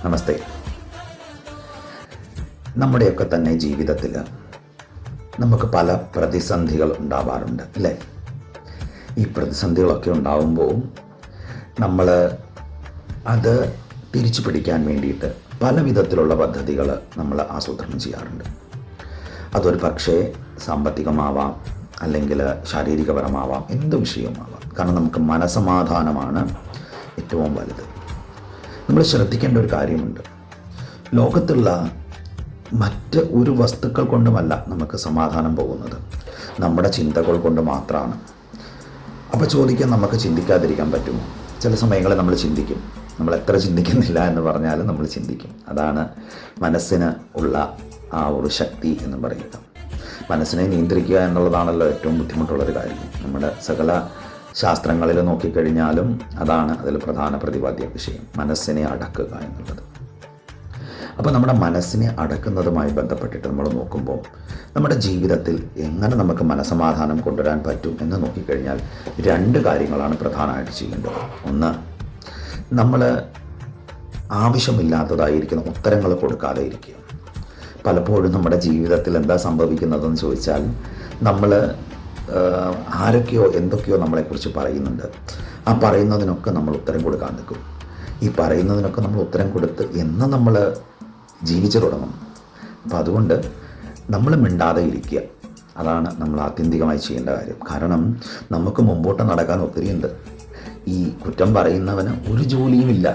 നമസ്തേ. നമ്മുടെയൊക്കെ തന്നെ ജീവിതത്തിൽ നമുക്ക് പല പ്രതിസന്ധികൾ ഉണ്ടാവാറുണ്ട് അല്ലേ? ഈ പ്രതിസന്ധികളൊക്കെ ഉണ്ടാവുമ്പോൾ നമ്മൾ അത് തിരിച്ചു പിടിക്കാൻ വേണ്ടിയിട്ട് പല വിധത്തിലുള്ള പദ്ധതികൾ നമ്മൾ ആസൂത്രണം ചെയ്യാറുണ്ട്. അതൊരു പക്ഷേ സാമ്പത്തികമാവാം, അല്ലെങ്കിൽ ശാരീരികപരമാവാം, എന്ത് വിഷയവുമാവാം. കാരണം നമുക്ക് മനസമാധാനമാണ് ഏറ്റവും വലുത്. നമ്മൾ ശ്രദ്ധിക്കേണ്ട ഒരു കാര്യമുണ്ട്. ലോകത്തുള്ള മറ്റ് ഒരു വസ്തുക്കൾ കൊണ്ടുമല്ല നമുക്ക് സമാധാനം പോകുന്നത്, നമ്മുടെ ചിന്തകൾ കൊണ്ട് മാത്രമാണ്. അപ്പോൾ ചോദിക്കാൻ, നമുക്ക് ചിന്തിക്കാതിരിക്കാൻ പറ്റുമോ? ചില സമയങ്ങളിൽ നമ്മൾ ചിന്തിക്കും. നമ്മൾ എത്ര ചിന്തിക്കുന്നില്ല എന്ന് പറഞ്ഞാലും നമ്മൾ ചിന്തിക്കും. അതാണ് മനസ്സിന് ഉള്ള ആ ഒരു ശക്തി എന്ന് പറയുന്നത്. മനസ്സിനെ നിയന്ത്രിക്കുക എന്നുള്ളതാണല്ലോ ഏറ്റവും ബുദ്ധിമുട്ടുള്ളൊരു കാര്യം. നമ്മുടെ സകല ശാസ്ത്രങ്ങളിൽ നോക്കിക്കഴിഞ്ഞാലും അതാണ് അതിൽ പ്രധാന പ്രതിപാദ്യ വിഷയം, മനസ്സിനെ അടക്കുക എന്നുള്ളത്. അപ്പോൾ നമ്മുടെ മനസ്സിനെ അടക്കുന്നതുമായി ബന്ധപ്പെട്ടിട്ട് നമ്മൾ നോക്കുമ്പോൾ നമ്മുടെ ജീവിതത്തിൽ എങ്ങനെ നമുക്ക് മനസമാധാനം കൊണ്ടുവരാൻ പറ്റും എന്ന് നോക്കിക്കഴിഞ്ഞാൽ 2 കാര്യങ്ങളാണ് പ്രധാനമായിട്ട് ചെയ്യേണ്ടത്. ഒന്ന്, നമ്മൾ ആവശ്യമില്ലാത്തതായിരിക്കുന്ന ഉത്തരങ്ങൾ കൊടുക്കാതെ ഇരിക്കുക. പലപ്പോഴും നമ്മുടെ ജീവിതത്തിൽ എന്താ സംഭവിക്കുന്നതെന്ന് ചോദിച്ചാൽ, നമ്മൾ ആരൊക്കെയോ എന്തൊക്കെയോ നമ്മളെക്കുറിച്ച് പറയുന്നുണ്ട്. ആ പറയുന്നതിനൊക്കെ നമ്മൾ ഉത്തരം കൊടുക്കാൻ നിൽക്കും. ഈ പറയുന്നതിനൊക്കെ നമ്മൾ ഉത്തരം കൊടുത്ത് എന്ന് നമ്മൾ ജീവിച്ചു തുടങ്ങും. അപ്പോൾ അതുകൊണ്ട് നമ്മൾ മിണ്ടാതെ ഇരിക്കുക. അതാണ് നമ്മൾ ആത്യന്തികമായി ചെയ്യേണ്ട കാര്യം. കാരണം നമുക്ക് മുമ്പോട്ട് നടക്കാൻ ഒത്തിരിയുണ്ട്. ഈ കുറ്റം പറയുന്നവന് ഒരു ജോലിയുമില്ല.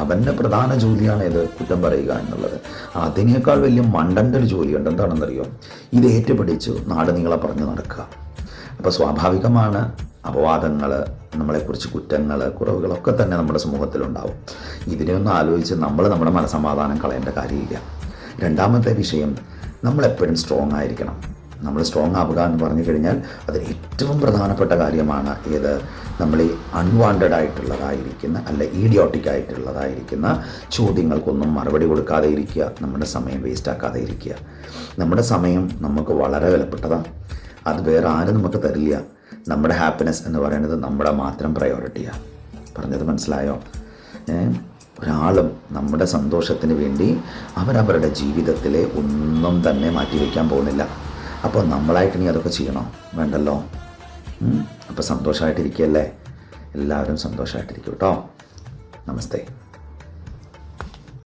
അവൻ്റെ പ്രധാന ജോലിയാണ് ഇത്, കുറ്റം പറയുക എന്നുള്ളത്. അതിനേക്കാൾ വലിയ മണ്ടൻ്റെ ഒരു ജോലിയുണ്ട്. എന്താണെന്നറിയോ? ഇത് ഏറ്റുപിടിച്ചു നാട് നീളെ പറഞ്ഞു നടക്കുക. അപ്പോൾ സ്വാഭാവികമാണ് അപവാദങ്ങൾ, നമ്മളെക്കുറിച്ച് കുറ്റങ്ങൾ, കുറവുകളൊക്കെ തന്നെ നമ്മുടെ സമൂഹത്തിലുണ്ടാവും. ഇതിനെയൊന്നും ആലോചിച്ച് നമ്മുടെ മനസ്സമാധാനം കളയേണ്ട കാര്യമില്ല. രണ്ടാമത്തെ വിഷയം, നമ്മളെപ്പോഴും സ്ട്രോങ് ആയിരിക്കണം. നമ്മൾ സ്ട്രോങ് ആവുക എന്ന് പറഞ്ഞു കഴിഞ്ഞാൽ അതിന് ഏറ്റവും പ്രധാനപ്പെട്ട കാര്യമാണ് ഏത്? നമ്മൾ ഈ അൺവാണ്ടഡ് ആയിട്ടുള്ളതായിരിക്കുന്ന, അല്ല ഈഡിയോട്ടിക് ആയിട്ടുള്ളതായിരിക്കുന്ന ചോദ്യങ്ങൾക്കൊന്നും മറുപടി കൊടുക്കാതെ ഇരിക്കുക. നമ്മുടെ സമയം വേസ്റ്റാക്കാതെ ഇരിക്കുക. നമ്മുടെ സമയം നമുക്ക് വളരെ വിലപ്പെട്ടതാണ്. അത് വേറെ ആരും നമുക്ക് തരില്ല. നമ്മുടെ ഹാപ്പിനെസ് എന്ന് പറയുന്നത് നമ്മുടെ മാത്രം പ്രയോറിറ്റിയാണ്. പറഞ്ഞത് മനസ്സിലായോ? ഒരാളും നമ്മുടെ സന്തോഷത്തിന് വേണ്ടി അവരവരുടെ ജീവിതത്തിലെ ഒന്നും തന്നെ മാറ്റിവെക്കാൻ പോകുന്നില്ല. അപ്പോൾ നമ്മളായിട്ട് ഇനി അതൊക്കെ ചെയ്യണോ? വേണ്ടല്ലോ. അപ്പോൾ സന്തോഷമായിട്ടിരിക്കുകയല്ലേ? എല്ലാവരും സന്തോഷമായിട്ടിരിക്കും കേട്ടോ. നമസ്തേ.